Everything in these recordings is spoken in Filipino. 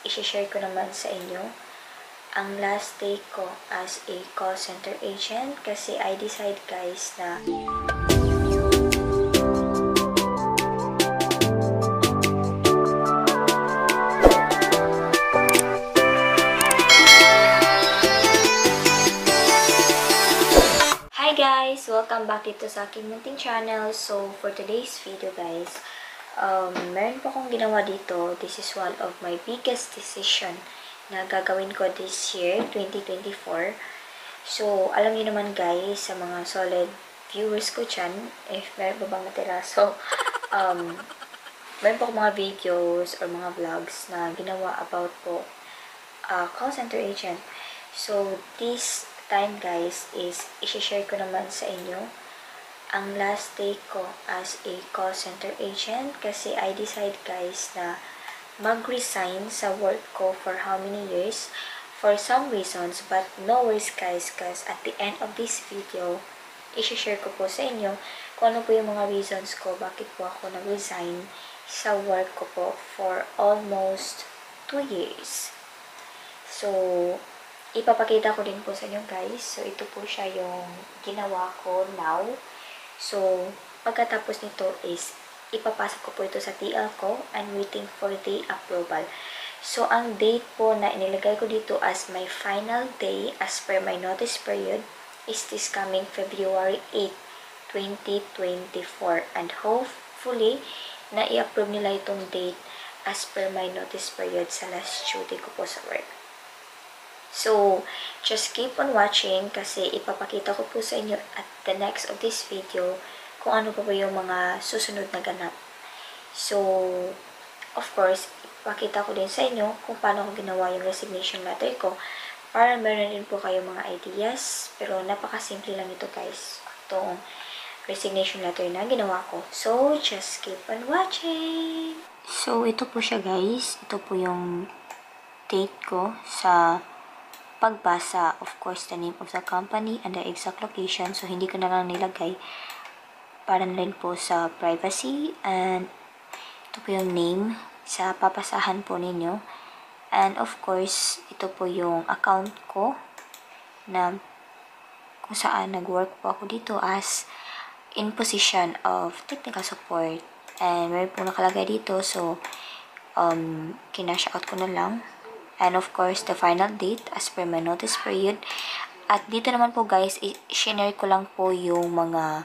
i-share ko naman sa inyo ang last day ko as a call center agent kasi I decide guys na Hi guys! Welcome back dito sa aking munting channel. So, for today's video guys, meron po akong ginawa dito. This is one of my biggest decision na gagawin ko this year, 2024. So, alam niyo naman guys, sa mga solid viewers ko dyan, if meron pa bang matira. So, meron po akong mga videos or mga vlogs na ginawa about po call center agent. So, this time guys is i-share ko naman sa inyo ang last day ko as a call center agent kasi I decide guys na mag-resign sa work ko for how many years for some reasons, but no worries guys because at the end of this video i-share ko po sa inyo kung ano po yung mga reasons ko bakit po ako nag-resign sa work ko po for almost 2 years. So, ipapakita ko din po sa inyo guys. So, ito po siya yung ginawa ko now. So, pagkatapos nito is, ipapasok ko po ito sa TL ko and waiting for the approval. So, ang date po na inilagay ko dito as my final day as per my notice period is this coming February 8, 2024. And hopefully, na i-approve nila itong date as per my notice period sa last duty ko po sa work. So, just keep on watching kasi ipapakita ko po sa inyo at the next of this video kung ano pa po yung mga susunod na ganap. So, of course, ipapakita ko din sa inyo kung paano ko ginawa yung resignation letter ko para meron din po kayo mga ideas. Pero napakasimple lang ito guys, itong resignation letter na ginawa ko. So, just keep on watching! So, ito po siya guys. Ito po yung date ko sa pagbasa, of course, the name of the company and the exact location. So, hindi ko na lang nilagay para na rin po sa privacy. And, ito po yung name sa papasahan po ninyo. And, of course, ito po yung account ko na kung saan nag-work po ako dito as in position of technical support. And, meron po nakalagay dito. So, kinash out ko na lang. And of course, the final date as per my notice period. At dito naman po guys, i-share ko lang po yung mga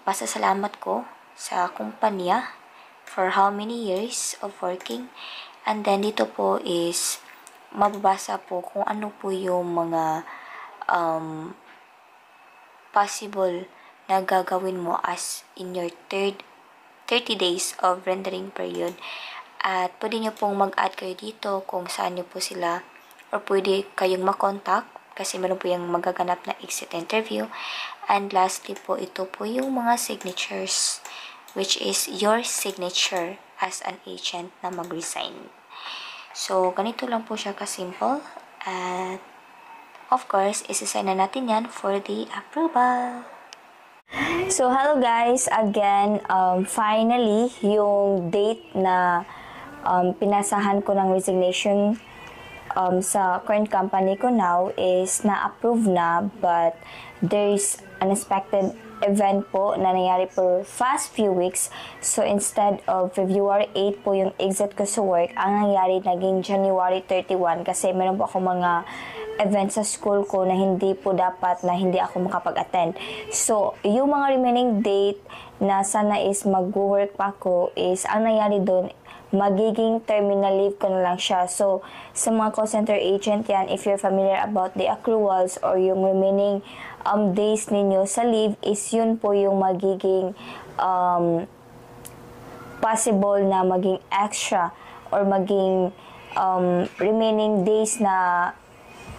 pasasalamat ko sa kumpanya for how many years of working. And then dito po is mababasa po kung ano po yung mga possible na gagawin mo as in your 30 days of rendering period. At pwede nyo pong mag-add kayo dito kung saan nyo po sila or pwede kayong makontak kasi meron po yung magaganap na exit interview. And lastly po, ito po yung mga signatures which is your signature as an agent na mag-resign. So, ganito lang po siya kasimple. At of course, isisign na natin yan for the approval. So, hello guys! Again, finally, yung date na pinasahan ko ng resignation sa current company ko now is na-approve na, but there's unexpected event po na nangyari for past few weeks. So, instead of February 8 po yung exit ko sa work, ang nangyari naging January 31 kasi meron po ako mga events sa school ko na hindi po dapat na hindi ako makapag-attend. So, yung mga remaining date na sana is mag-work pa ako is ang nangyari doon, magiging terminal leave ko na lang siya. So, sa mga call center agent yan, if you're familiar about the accruals or yung remaining days ninyo sa leave, is yun po yung magiging possible na maging extra or maging remaining days na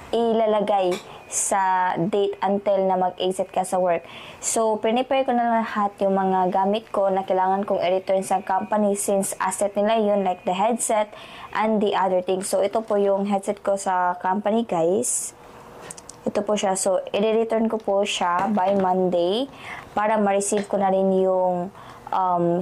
ilalagay sa date until na mag-exit ka sa work. So, prepare ko na lahat yung mga gamit ko na kailangan kong i-return sa company since asset nila yun, like the headset and the other things. So, ito po yung headset ko sa company, guys. Ito po siya. So, i-return ko po siya by Monday para ma-receive ko na rin yung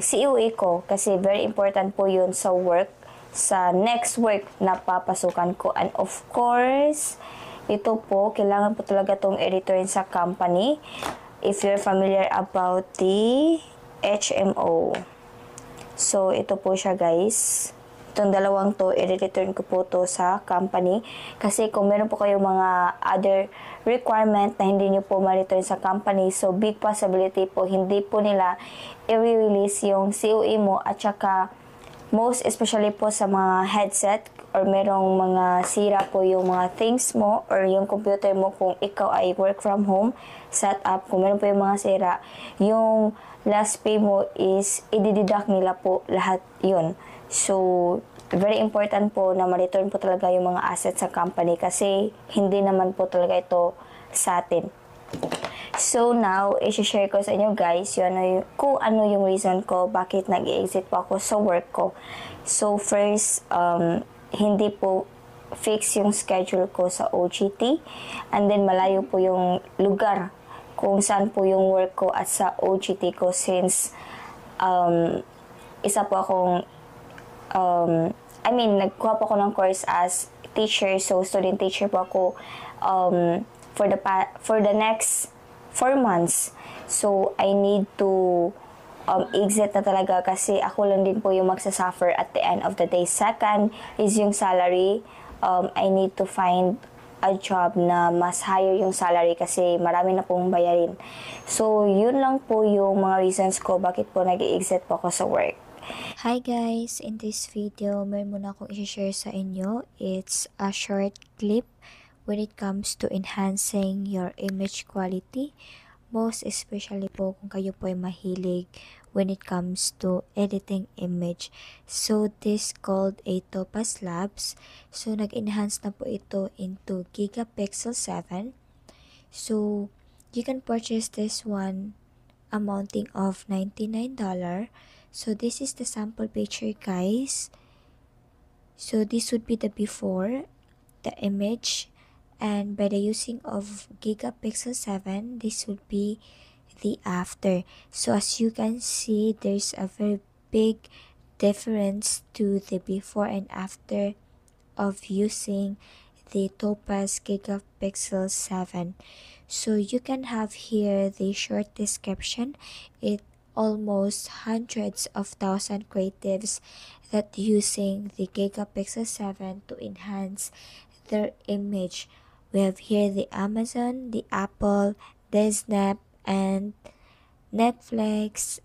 COA ko kasi very important po yun sa work sa next work na papasukan ko. And of course, ito po, kailangan po talaga itong i-return sa company if you're familiar about the HMO. So, ito po siya guys. Itong dalawang to, i-return ko po to sa company. Kasi kung meron po kayong mga other requirement na hindi nyo po ma-return sa company, so big possibility po, hindi po nila i-release yung COE mo at saka most especially po sa mga headset or merong mga sira po yung mga things mo or yung computer mo kung ikaw ay work from home setup, kung meron po yung mga sira, yung last pay mo is i-deduct nila po lahat yun. So, very important po na ma-return po talaga yung mga assets sa company kasi hindi naman po talaga ito sa atin. So now, i-share ko sa inyo guys kung ano yung reason ko bakit nag-exit po ako sa work ko. So first, hindi po fix yung schedule ko sa OJT and then malayo po yung lugar kung saan po yung work ko at sa OJT ko since isa po akong nagkuha po ako ng course as teacher, so student teacher po ako for the next 4 months. So, I need to exit na talaga kasi ako lang din po yung magsasuffer at the end of the day. Second is yung salary. I need to find a job na mas higher yung salary kasi marami na pong bayarin. So, yun lang po yung mga reasons ko bakit po nag-exit po ako sa work. Hi guys! In this video, meron muna akong i-share sa inyo. It's a short clip when it comes to enhancing your image quality. Most especially po kung kayo po ay mahilig when it comes to editing image. So, this called a Topaz Labs. So, nag-enhance na po ito into Gigapixel 7. So, you can purchase this one amounting of $99. So, this is the sample picture guys. So, this would be the before, the image, and by the using of Gigapixel 7, this would be the after. So, as you can see, there's a very big difference to the before and after of using the Topaz Gigapixel 7. So, you can have here the short description. It almost hundreds of thousand creatives that using the Gigapixel 7 to enhance their image. We have here the Amazon, the Apple, the Snap, and Netflix,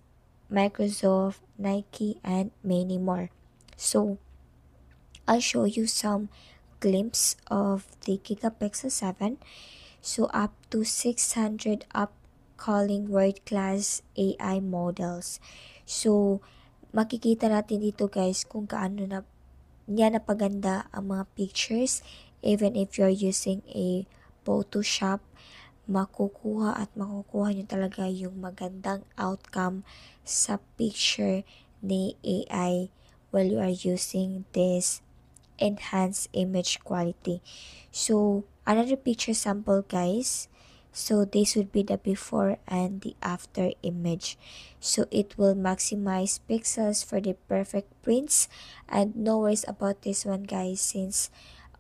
Microsoft, Nike, and many more. So, I'll show you some glimpse of the Gigapixel 7. So, up to 600 calling world-class AI models. So, makikita natin dito guys kung kaano na niya napaganda ang mga pictures. Even if you're using a Photoshop, makukuha nyo talaga yung magandang outcome sa picture ni AI while you are using this enhanced image quality. So, another picture sample guys. So, this would be the before and the after image. So, it will maximize pixels for the perfect prints. And no worries about this one guys since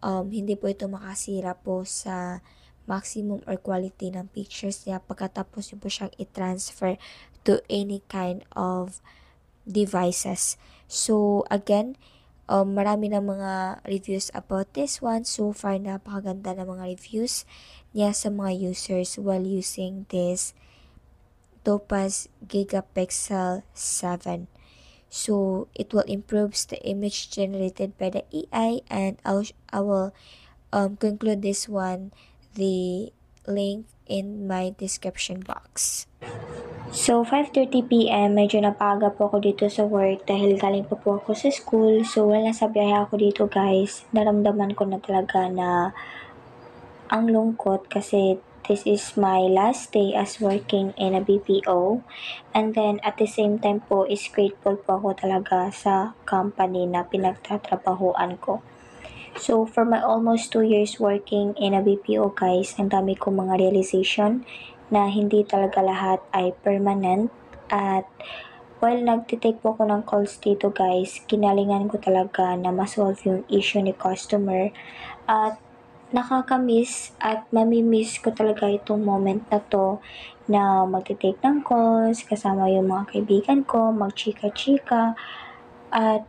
hindi po ito makasira po sa maximum or quality ng pictures niya pagkatapos nyo po siyang i-transfer to any kind of devices. So, again, marami na mga reviews about this one. So far, napakaganda na mga reviews niya sa mga users while using this Topaz Gigapixel 7. So, it will improve the image generated by the AI and I will conclude this one, the link in my description box. So, 5:30 PM, medyo napaga po ako dito sa work dahil galing po ako sa school. So, wala nasa biyahe ako dito guys. Naramdaman ko na talaga na ang lungkot kasi this is my last day as working in a BPO. And then, at the same time po, is grateful po ako talaga sa company na pinagtatrabahuan ko. So, for my almost 2 years working in a BPO guys, ang dami kong mga realization na hindi talaga lahat ay permanent at while nagtitake po ako ng calls dito guys, kinalingan ko talaga na masolve yung issue ni customer at nakakamiss at mamimiss ko talaga itong moment na to na magtitake ng calls kasama yung mga kaibigan ko, magchika-chika at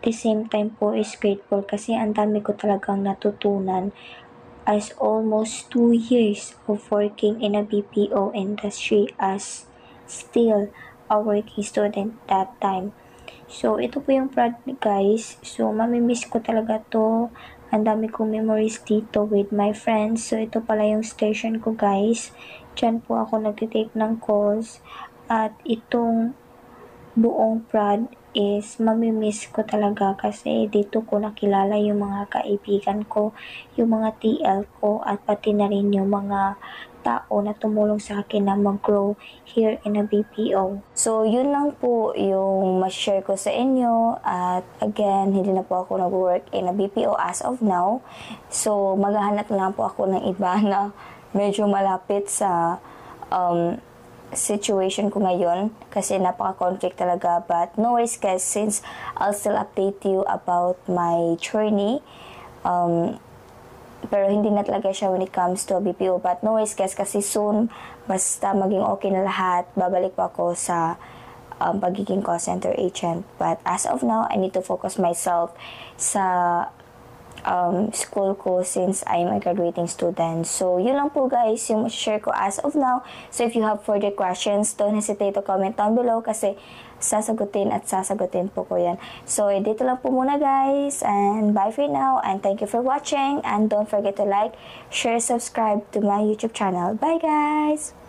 the same time po is grateful kasi ang dami ko talagang natutunan as almost 2 years of working in a BPO industry as still a working student that time. So, ito po yung product guys. So, mamimiss ko talaga to. Ang dami kong memories dito with my friends. So, ito pala yung station ko guys. Diyan po ako nagtitake ng calls. At itong buong prod is mamimiss ko talaga kasi dito ko nakilala yung mga kaibigan ko, yung mga TL ko at pati na rin yung mga tao na tumulong sa akin na mag-grow here in a BPO. So, yun lang po yung ma-share ko sa inyo at again, hindi na po ako nag-work in a BPO as of now. So, maghahanap na lang po ako ng iba na medyo malapit sa situation ko ngayon kasi napaka-conflict talaga, but no worries guys, since I'll still update you about my journey pero hindi na talaga siya when it comes to BPO, but no worries guys kasi soon basta maging okay na lahat, babalik po ako sa pagiging call center agent, but as of now I need to focus myself sa school ko since I'm a graduating student. So, yun lang po guys yung share ko as of now. So, if you have further questions, don't hesitate to comment down below kasi sasagutin po ko yan. So, dito lang po muna guys and bye for now and thank you for watching and don't forget to like, share, subscribe to my YouTube channel. Bye guys!